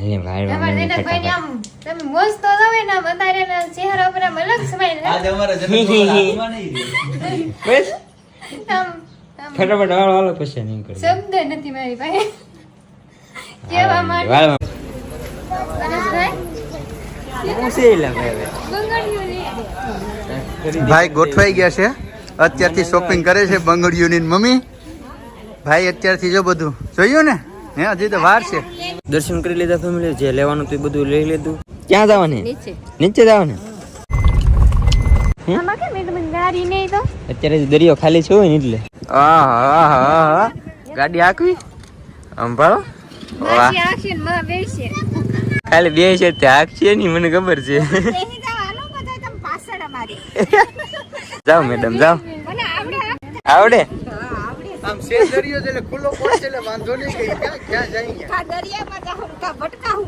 હાલે વાળવા તમારે મને જેને ભાઈને ફટાફટ. આમ તમે મોજ તો દવે ને વધારે ચહેરા ઉપર આમ અલગ સ્માઈલ આજે અમારા જન્મ હાથમાં નહીં બસ આમ ફટાફટ વાળો પછી નહીં કરું શબ્દ નથી મારી પાસે કેવા માટે વાળવા પરેશભાઈ હું છે લા ભાઈ બંગડીયું ને ભાઈ ગોઠવાઈ ગયા છે અત્યારથી શોપિંગ કરે છે બંગડીઓની મમ્મી ભાઈ અત્યારથી જો બધું જોયું ને હે હજી તો વાર છે દર્શન કરી લીધા ફેમિલી જે લેવાનું હતું એ બધું લઈ લીધું ક્યાં જવાની નીચે નીચે જવાનું આમાં કે મેડમ ગાડી નહીં તો અત્યારે દરિયો ખાલી છે હોય ને એટલે આહા ગાડી આકવી અંભાળો માસી આખી ને માં બેસે ખાલી બે છે તે આંખ છે ની મને ખબર છે એની જવાનો બધા તમ પાછળ અમારી જાઓ મેડમ જાઓ મને આવડે આવડે આમ સે દરિયો એટલે ખુલ્લો પડશે એટલે વાંધો નહીં કે ક્યાં જાય આ દરિયામાં જાઉં કા ભટકાઉં